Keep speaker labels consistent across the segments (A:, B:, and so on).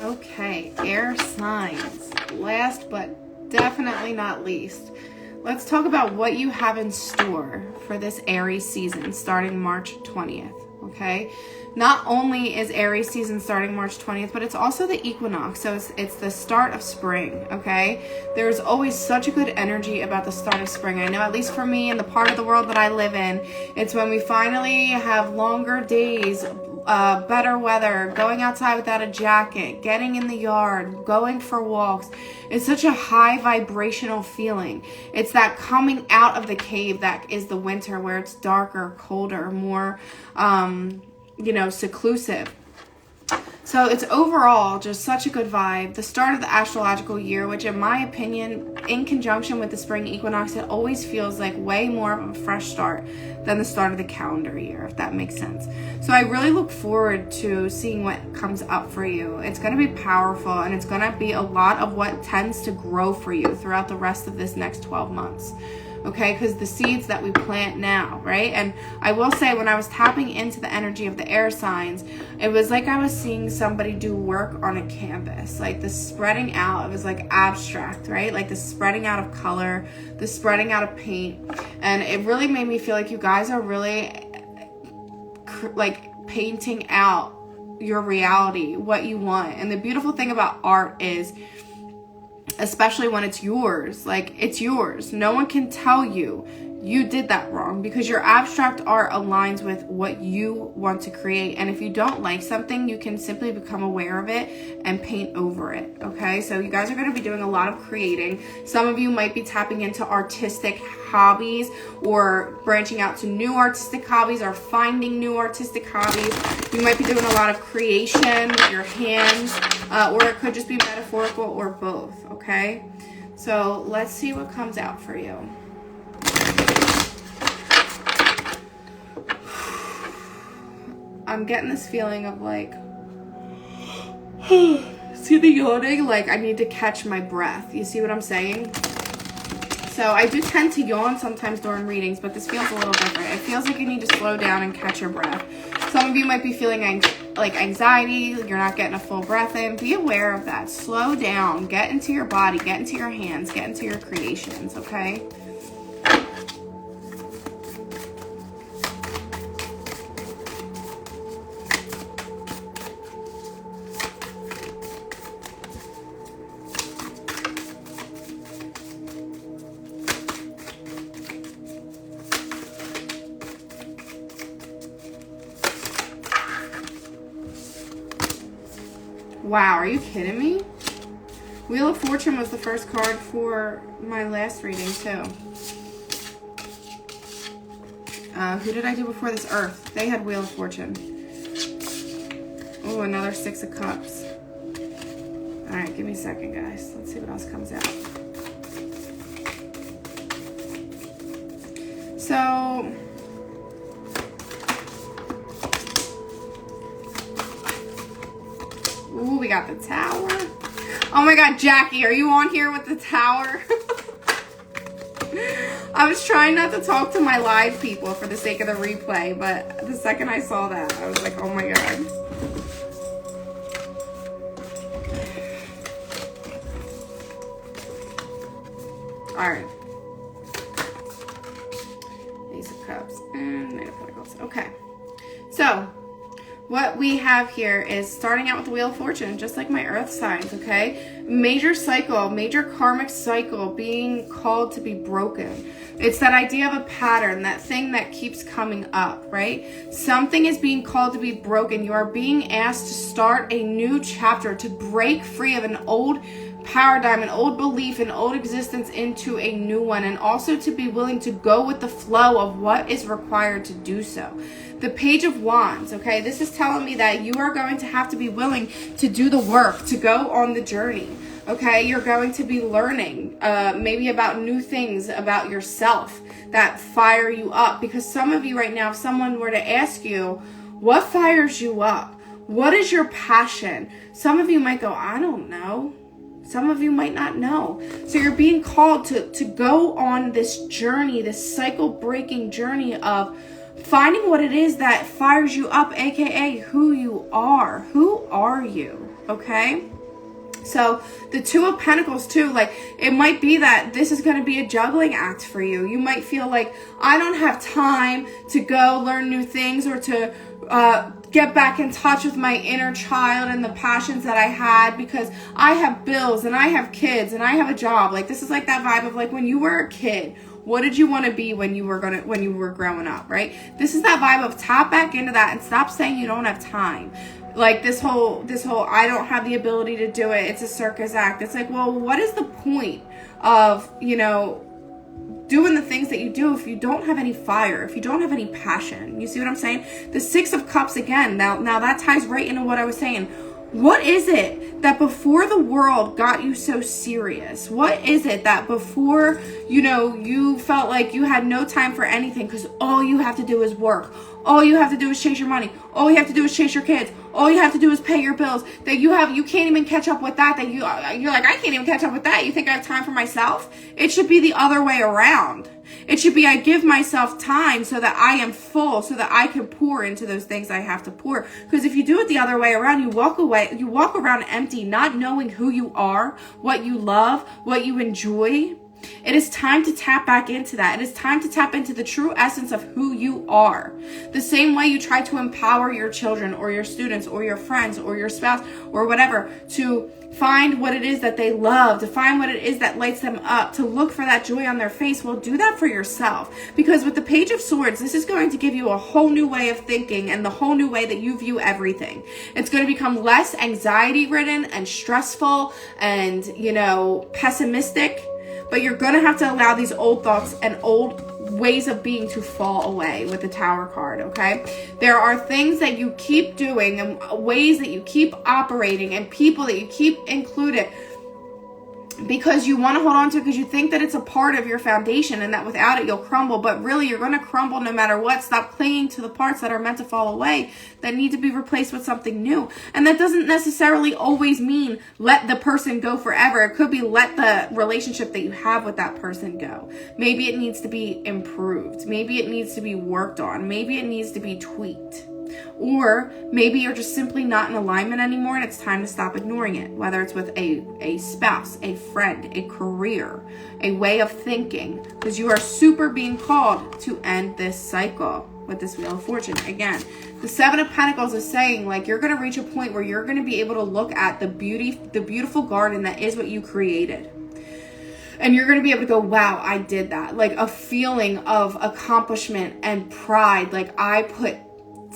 A: Okay, air signs. Last but definitely not least, let's talk about what you have in store for this Aries season starting March 20th, okay? Not only is Aries season starting March 20th, but it's also the equinox, so it's the start of spring, okay? There's always such a good energy about the start of spring. I know, at least for me, in the part of the world that I live in, it's when we finally have longer days, better weather, going outside without a jacket, getting in the yard, going for walks. It's such a high vibrational feeling. It's that coming out of the cave that is the winter, where it's darker, colder, more seclusive. So it's overall just such a good vibe. The start of the astrological year, which in my opinion, in conjunction with the spring equinox, it always feels like way more of a fresh start than the start of the calendar year, if that makes sense. So I really look forward to seeing what comes up for you. It's going to be powerful, and it's going to be a lot of what tends to grow for you throughout the rest of this next 12 months. Okay, because the seeds that we plant now, right? And I will say, when I was tapping into the energy of the air signs, it was like I was seeing somebody do work on a canvas, like the spreading out. It was like abstract, right? Like the spreading out of color, the spreading out of paint. And it really made me feel like you guys are really like painting out your reality, what you want. And the beautiful thing about art is, especially when it's yours, like it's yours. No one can tell you did that wrong, because your abstract art aligns with what you want to create. And if you don't like something, you can simply become aware of it and paint over it. Okay, so you guys are going to be doing a lot of creating. Some of you might be tapping into artistic hobbies, or branching out to new artistic hobbies, or finding new artistic hobbies. You might be doing a lot of creation with your hands, or it could just be metaphorical, or both. Okay, so let's see what comes out for you. I'm getting this feeling of like, see the yawning? Like I need to catch my breath. You see what I'm saying? So I do tend to yawn sometimes during readings, but this feels a little different. It feels like you need to slow down and catch your breath. Some of you might be feeling like anxiety. You're not getting a full breath in. Be aware of that. Slow down. Get into your body. Get into your hands. Get into your creations, okay? Wow, are you kidding me? Wheel of Fortune was the first card for my last reading, too. Who did I do before this? Earth. They had Wheel of Fortune. Oh, another Six of Cups. Alright, give me a second, guys. Let's see what else comes out. So... ooh, we got the Tower. Oh my God, Jackie, are you on here with the Tower? I was trying not to talk to my live people for the sake of the replay, but the second I saw that, I was like, oh my God. All right. Ace of Cups and Knight of Pentacles. Okay. So, what we have here is starting out with the Wheel of Fortune, just like my earth signs, okay? Major cycle, major karmic cycle being called to be broken. It's that idea of a pattern, that thing that keeps coming up, right? Something is being called to be broken. You are being asked to start a new chapter, to break free of an old paradigm, an old belief, an old existence into a new one, and also to be willing to go with the flow of what is required to do so. The Page of Wands, okay, this is telling me that you are going to have to be willing to do the work, to go on the journey, okay? You're going to be learning maybe about new things about yourself that fire you up, because some of you right now, if someone were to ask you, what fires you up? What is your passion? Some of you might go, I don't know. Some of you might not know. So you're being called to go on this journey, this cycle-breaking journey of finding what it is that fires you up, aka who you are. Who are you? Okay? So the Two of Pentacles too, like it might be that this is going to be a juggling act for you. You might feel like, I don't have time to go learn new things or to get back in touch with my inner child and the passions that I had because I have bills and I have kids and I have a job. Like this is like that vibe of like when you were a kid, what did you want to be when you were growing up, right? This is that vibe of tap back into that and stop saying you don't have time. Like this whole I don't have the ability to do it, it's a circus act. It's like, well, what is the point of, you know, doing the things that you do if you don't have any fire, if you don't have any passion? You see what I'm saying? The Six of Cups again. Now that ties right into what I was saying. What is it that before the world got you so serious? What is it that before, you know, you felt like you had no time for anything because all you have to do is work. All you have to do is chase your money. All you have to do is chase your kids. All you have to do is pay your bills. That you can't even catch up with that. That you're like, I can't even catch up with that. You think I have time for myself? It should be the other way around. It should be I give myself time so that I am full, so that I can pour into those things I have to pour. Because if you do it the other way around, you walk around empty, not knowing who you are, what you love, what you enjoy. It is time to tap back into that. It is time to tap into the true essence of who you are. The same way you try to empower your children or your students or your friends or your spouse or whatever to find what it is that they love, to find what it is that lights them up, to look for that joy on their face. Well, do that for yourself. Because with the Page of Swords, this is going to give you a whole new way of thinking and the whole new way that you view everything. It's going to become less anxiety-ridden and stressful and, you know, pessimistic. But you're going to have to allow these old thoughts and old ways of being to fall away with the Tower card, okay? There are things that you keep doing and ways that you keep operating and people that you keep included because you want to hold on to it because you think that it's a part of your foundation and that without it you'll crumble. But really you're going to crumble no matter what. Stop clinging to the parts that are meant to fall away that need to be replaced with something new. And that doesn't necessarily always mean let the person go forever. It could be let the relationship that you have with that person go. Maybe it needs to be improved. Maybe it needs to be worked on. Maybe it needs to be tweaked. Or maybe you're just simply not in alignment anymore and it's time to stop ignoring it, whether it's with a spouse, a friend, a career, a way of thinking, because you are super being called to end this cycle with this Wheel of Fortune. Again, the Seven of Pentacles is saying like you're going to reach a point where you're going to be able to look at the beautiful garden that is what you created. And you're going to be able to go, wow, I did that. Like a feeling of accomplishment and pride. Like I put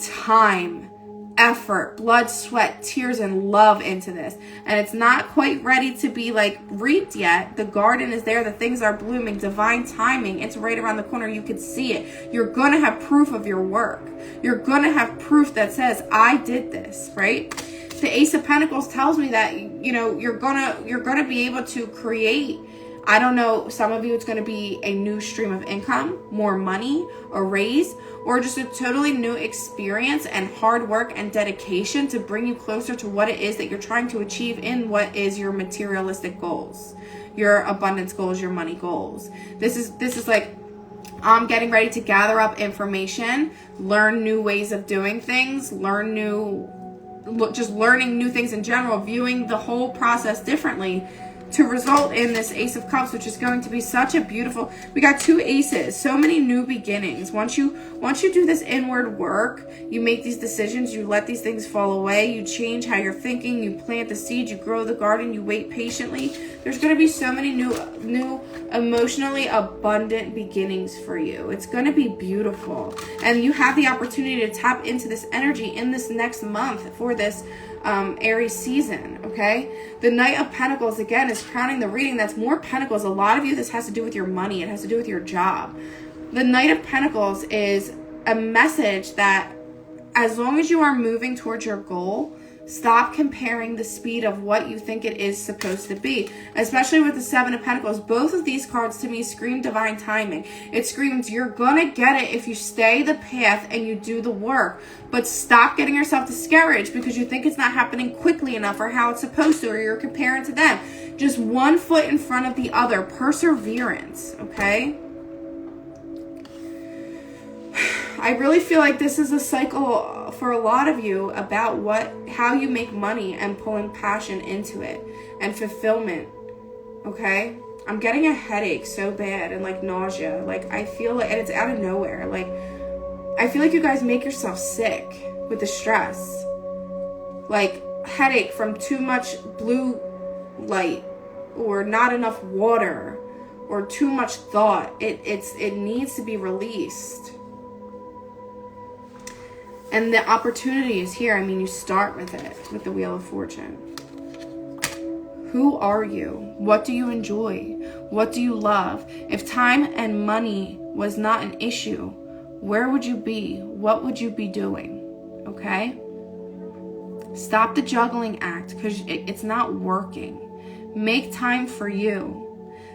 A: time, effort, blood, sweat, tears, and love into this. And it's not quite ready to be like reaped yet. The garden is there. The things are blooming. Divine timing. It's right around the corner. You could see it. You're going to have proof of your work. You're going to have proof that says, I did this, right? The Ace of Pentacles tells me that, you know, you're going to be able to create, I don't know, some of you it's going to be a new stream of income, more money, a raise, or just a totally new experience and hard work and dedication to bring you closer to what it is that you're trying to achieve in what is your materialistic goals, your abundance goals, your money goals. This is like, I'm getting ready to gather up information, learn new ways of doing things, just learning new things in general, viewing the whole process differently, to result in this Ace of Cups, which is going to be such a beautiful, we got two aces, so many new beginnings. Once you do this inward work, you make these decisions, you let these things fall away, you change how you're thinking, you plant the seed, you grow the garden, you wait patiently. There's going to be so many new emotionally abundant beginnings for you. It's going to be beautiful. And you have the opportunity to tap into this energy in this next month for this Aries season, okay? The Knight of Pentacles, again, is crowning the reading. That's more pentacles. A lot of you, this has to do with your money. It has to do with your job. The Knight of Pentacles is a message that as long as you are moving towards your goal, stop comparing the speed of what you think it is supposed to be. Especially with the Seven of Pentacles. Both of these cards to me scream divine timing. It screams you're gonna get it if you stay the path and you do the work. But stop getting yourself discouraged because you think it's not happening quickly enough or how it's supposed to, or you're comparing to them. Just one foot in front of the other. Perseverance, okay? I really feel like this is a cycle for a lot of you about how you make money and pulling passion into it and fulfillment. Okay? I'm getting a headache so bad and like nausea. Like I feel like, and it's out of nowhere. Like I feel like you guys make yourself sick with the stress. Like headache from too much blue light or not enough water or too much thought. It needs to be released. And the opportunity is here. I mean, you start with it, with the Wheel of Fortune. Who are you? What do you enjoy? What do you love? If time and money was not an issue, where would you be? What would you be doing? Okay? Stop the juggling act because it's not working. Make time for you.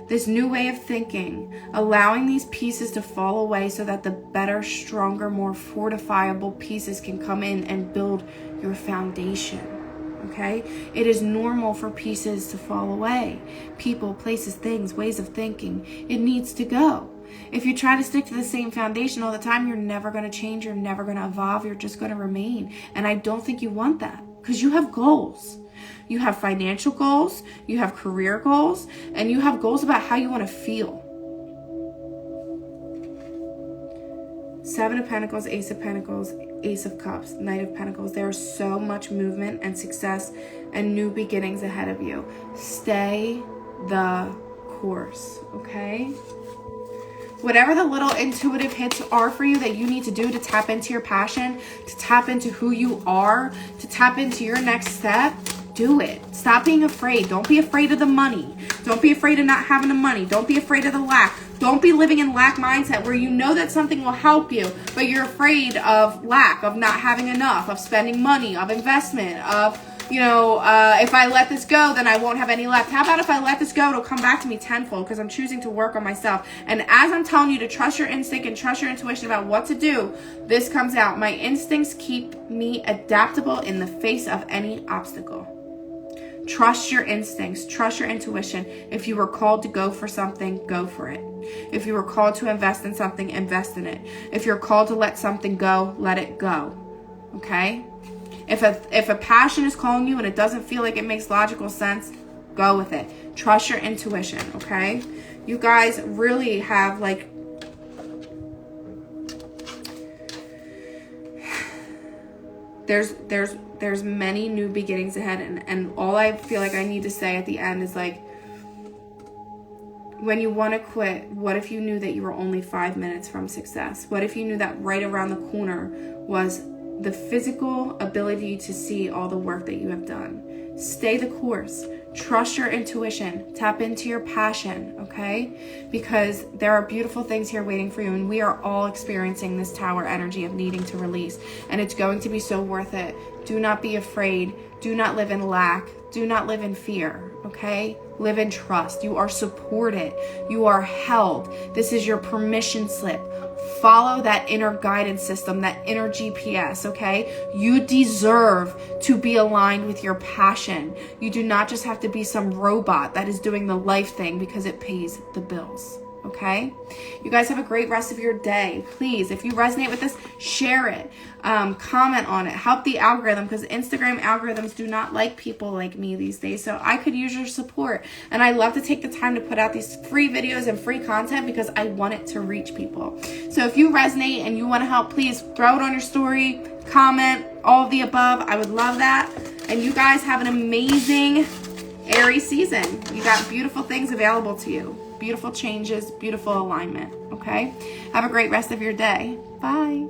A: This new way of thinking, allowing these pieces to fall away so that the better, stronger, more fortifiable pieces can come in and build your foundation. Okay? It is normal for pieces to fall away. People, places, things, ways of thinking. It needs to go. If you try to stick to the same foundation all the time, you're never going to change. You're never going to evolve. You're just going to remain. And I don't think you want that because you have goals. You have financial goals, you have career goals, and you have goals about how you want to feel. Seven of Pentacles, Ace of Pentacles, Ace of Cups, Knight of Pentacles. There is so much movement and success and new beginnings ahead of you. Stay the course, okay? Whatever the little intuitive hits are for you that you need to do to tap into your passion, to tap into who you are, to tap into your next step, do it. Stop being afraid. Don't be afraid of the money. Don't be afraid of not having the money. Don't be afraid of the lack. Don't be living in lack mindset where you know that something will help you, but you're afraid of lack, of not having enough, of spending money, of investment, of, you know, if I let this go, then I won't have any left. How about if I let this go, it'll come back to me tenfold because I'm choosing to work on myself. And as I'm telling you to trust your instinct and trust your intuition about what to do, this comes out. My instincts keep me adaptable in the face of any obstacle. Trust your instincts. Trust your intuition. If you were called to go for something, go for it. If you were called to invest in something, invest in it. If you're called to let something go, let it go. Okay? If a passion is calling you and it doesn't feel like it makes logical sense, go with it. Trust your intuition, okay? You guys really have like there's many new beginnings ahead, and all I feel like I need to say at the end is like, when you want to quit, what if you knew that you were only 5 minutes from success? What if you knew that right around the corner was the physical ability to see all the work that you have done? Stay the course. Trust your intuition. Tap into your passion, okay? Because there are beautiful things here waiting for you, and we are all experiencing this tower energy of needing to release, and it's going to be so worth it. Do not be afraid. Do not live in lack. Do not live in fear, okay? Live in trust. You are supported. You are held. This is your permission slip. Follow that inner guidance system, that inner GPS, okay? You deserve to be aligned with your passion. You do not just have to be some robot that is doing the life thing because it pays the bills, okay? You guys have a great rest of your day. Please, if you resonate with this, share it. Comment on it. Help the algorithm, because Instagram algorithms do not like people like me these days. So I could use your support. And I love to take the time to put out these free videos and free content because I want it to reach people. So if you resonate and you want to help, please throw it on your story, comment, all of the above. I would love that. And you guys have an amazing Aries season. You got beautiful things available to you. Beautiful changes, beautiful alignment. Okay? Have a great rest of your day. Bye.